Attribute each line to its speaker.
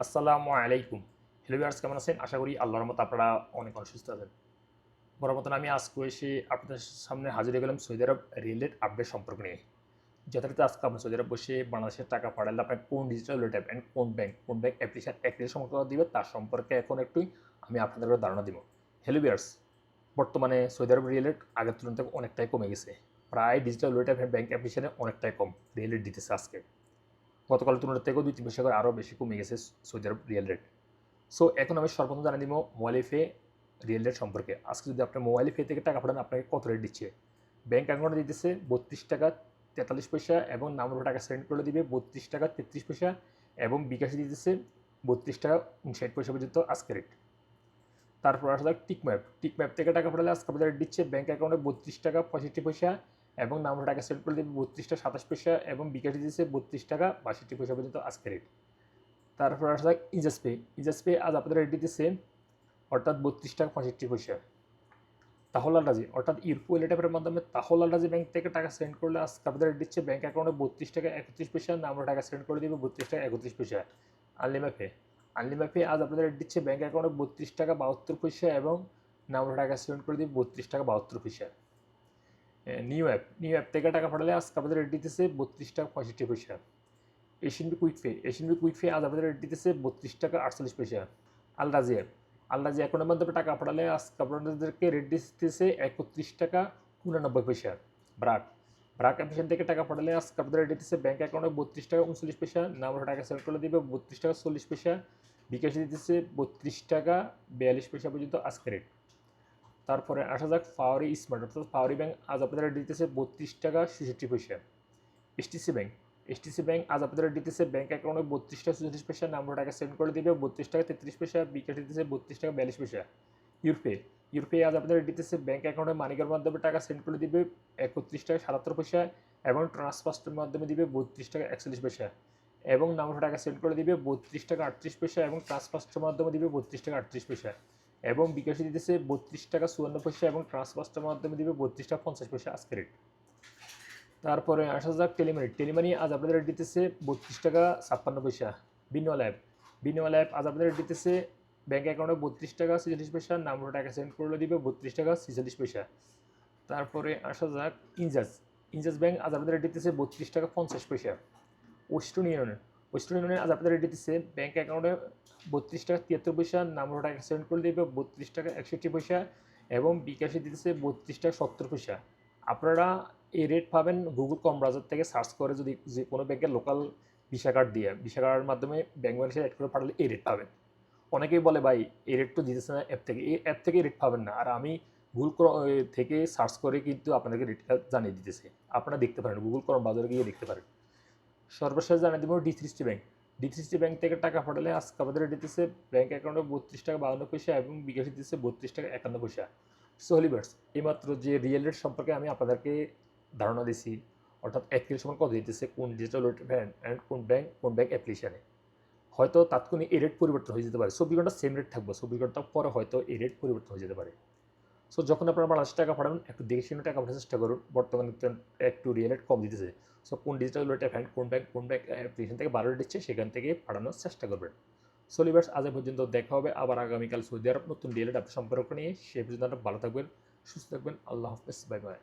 Speaker 1: আসসালামু আলাইকুম। Hello viewers, কেমন আছেন? আশা করি আল্লাহর রহমতে আপনারা অনেক সুস্থ আছেন। বরাবর মতন আমি আজকে এসে আপনাদের সামনে হাজির হয়ে গেলাম সৌদি আরব রিলেটেড আপডেট সম্পর্ক নিয়ে। যথারীতি আজকে আপনি সৌদি আরব বসে বাংলাদেশের টাকা পাঠালে আপনার কোন ডিজিটাল ওয়ালেট অ্যাপ অ্যান্ড কোন ব্যাংক অ্যাপ্লিকেশন সম্পর্কে দিবে তার সম্পর্কে এখন একটু আমি আপনাদের ধারণা দিব। হ্যালো ভিউয়ার্স, বর্তমানে সৌদি আরব রিলেট আগের তুলনায় অনেকটাই কমে গেছে। প্রায় ডিজিটাল ওয়ালেট অ্যাপ ব্যাংক অ্যাপ্লিকেশনে অনেকটাই কম রিলেট দিতেছে আজকে। গতকালের তুলনার থেকেও 2-3 পয়সা করে আরও বেশি কমে গেছে সৌদি আরব রিয়েল রেট। সো এখন আমি সর্বপ্রথম জানিয়ে দিব মোবাইল পে রিয়েল রেট সম্পর্কে। আজকে যদি আপনার মোবাইল পে থেকে টাকা পাঠান আপনাকে কত রেট দিচ্ছে। ব্যাঙ্ক অ্যাকাউন্টে দিতেছে 32 টাকা 43 পয়সা এবং নাম্বার টাকা সেন্ড করে দিবে 32 টাকা 33 পয়সা এবং বিকাশে দিতেছে 32 টাকা 59 পয়সা পর্যন্ত আজকে রেট। তারপর আসলে টিকম্যাপ থেকে টাকা পাঠালে আজকে আপনাদের রেট দিচ্ছে ব্যাঙ্ক অ্যাকাউন্টে 32 টাকা 65 পয়সা এবং নাম্বার টাকা সেন্ড করে দেবে 32 টাকা 27 পয়সা এবং বিকাশে দিচ্ছে 32 টাকা 62 পয়সা পর্যন্ত আজকে রেট। তারপর আসলে ইজাজ পে আজ আপনাদের রেট দিতেছে অর্থাৎ 32 টাকা 65 পয়সা। তাহল আলরাজি অর্থাৎ ইউরপো ওয়ালেট অ্যাপের মাধ্যমে তাহল আলরাজি ব্যাংক থেকে টাকা সেন্ড করলে আজকে আপনাদের রেট দিচ্ছে ব্যাঙ্ক অ্যাকাউন্টে 32 টাকা 31 পয়সা নাম্বার টাকা সেন্ড করে দিবে 32 টাকা 31 পয়সা। আনলিমা পে আজ আপনাদের রেট দিচ্ছে ব্যাঙ্ক অ্যাকাউন্টে 32 টাকা 72 পয়সা এবং নাম্বার টাকা সেন্ড করে দিবে 32 টাকা 72 পয়সা। নিউ অ্যাপ থেকে টাকা পাঠালে আজকে আপনাদের রেট দিতেছে 32 টাকা 65 পয়সা। এশিয়ান বি কুইক পে আজ আপনাদের রেট দিতেছে 32 টাকা 48 পয়সা। আল রাজি অ্যাকাউন্টের মাধ্যমে টাকা পাঠালে আজকে আপনাদেরকে রেট দিতেছে 31 টাকা 99 পয়সা। ব্রাক ব্রাক অ্যাপ্লিকেশন থেকে টাকা পাঠালে আজকে আপনাদের রেট দিতেছে ব্যাঙ্ক অ্যাকাউন্টে 32 টাকা 39 পয়সা নাম্বার টাকা সেন্ড করে দিবে 32 টাকা 40 পয়সা বিকাশে দিতেছে 32 টাকা 42 পয়সা পর্যন্ত আজকে রেট। তারপরে আসা যাক ফাওয়ারি স্মার্ট অর্থাৎ ফাওয়ারি ব্যাংক আজ আপনাদের রেট দিতেছে 32 টাকা 66 পয়সা। এসটিসি ব্যাংক আজ আপনাদের দিতেছে ব্যাঙ্ক অ্যাকাউন্টে 32 টাকা 34 পয়সা নাম্বার টাকা সেন্ড করে দিবে 32 টাকা 33 পয়সা বিকাশ দিতেছে 32 টাকা 42 পয়সা। ইউরপে আজ আপনাদের দিতেছে ব্যাঙ্ক অ্যাকাউন্টে মানিকের মাধ্যমে টাকা সেন্ড করে দিবে 31 টাকা 77 পয়সা এবং ট্রান্সফারের মাধ্যমে দিবে 32 টাকা 41 পয়সা এবং নাম্বার টাকা সেন্ড করে দিবে 32 টাকা 38 পয়সা এবং ট্রান্সফারের মাধ্যমে দিবে 32 টাকা 38 পয়সা এবং বিকাশে দিতেছে 32 টাকা 54 পয়সা এবং ট্রান্সফারের মাধ্যমে দিবে 32 টাকা 50 পয়সা আজকে রেট। তারপরে আসা যাক টেলিমানি আজ আপনাদের রেট দিতেছে 32 টাকা 56 পয়সা। বিনোয়াল অ্যাপ আজ আপনাদের রেট দিতেছে ব্যাঙ্ক অ্যাকাউন্টে 32 টাকা 46 পয়সা নাম্বার টাকা সেন্ড করলে দিবে 32 টাকা 46 পয়সা। তারপরে আসা যাক ইনজাস ব্যাংক আজ আপনাদের রেট দিতেছে 32 টাকা 50 পয়সা। ওয়েস্টার্ন ইউনিয়ন আজ আপনাদের রেট দিতেছে ব্যাঙ্ক অ্যাকাউন্টে 32 টাকা 73 পয়সা নাম্বার টাকা সেন্ড করে দিবে 32 টাকা 61 পয়সা এবং বিকাশে দিতেছে 32 টাকা 70 পয়সা। আপনারা এই রেট পাবেন গুগল ক্রোম ব্রাউজার থেকে সার্চ করে যদি যে কোনো ব্যাংকের লোকাল ভিসা কার্ড দিয়ে ভিসা কার্ডের মাধ্যমে ব্যাংক ব্যালেন্সে অ্যাড করে পাঠালে এই রেট পাবেন। অনেকেই বলে ভাই এই রেট তো দিতেছে না অ্যাপ থেকে, এই অ্যাপ থেকে রেট পাবেন না আর আমি থেকে সার্চ করে কিন্তু আপনাদেরকে রেটটা জানিয়ে দিতেছে। আপনারা দেখতে পারেন গুগল ক্রোম ব্রাউজারে গিয়ে দেখতে পারেন। সর্বশেষ জানিয়ে দেবো ডি3সি ব্যাংক থেকে টাকা পাঠালে আজকে আমাদের দিতেছে ব্যাঙ্ক অ্যাকাউন্টে 32 টাকা 52 পয়সা এবং বিকাশে দিতেছে 32 টাকা 51 পয়সা। সো হলিভার্স এইমাত্র যে রিয়েল রেট সম্পর্কে আমি আপনাদেরকে ধারণা দিছি অর্থাৎ অ্যাক্টিভ সময় কত দিতেছে কোন ডিজিটাল ব্যাংক অ্যান্ড কোন ব্যাংক অ্যাপ্লিকেশানে হয়তো তাৎক্ষণিক এই রেট পরিবর্তন হয়ে যেতে পারে। 24 ঘন্টা সেম রেট থাকবে, 24 ঘন্টা পরে হয়তো এই রেট পরিবর্তন হয়ে যেতে পারে। সো যখন আপনারা বাংলাদেশ টাকা পাঠাবেন একটু দেখে শুনে টাকা পাঠানোর চেষ্টা করুন। বর্তমানে একটু রিয়েল রেট কম দিতেছে। সো কোন ডিজিটাল ওয়ালেট অ্যাপ কোন ব্যাংক অ্যাপ্লিকেশন থেকে ভালো রেট দিচ্ছে সেখান থেকে পাঠানোর চেষ্টা করবেন। সো লিভার্স আজ পর্যন্ত দেখা হবে আবার আগামীকাল সৌদি আরব নতুন রিয়েল রেট সম্পর্ক নিয়ে। সে পর্যন্ত ভালো থাকবেন, সুস্থ থাকবেন। আল্লাহ হাফেজ, বাই বাই।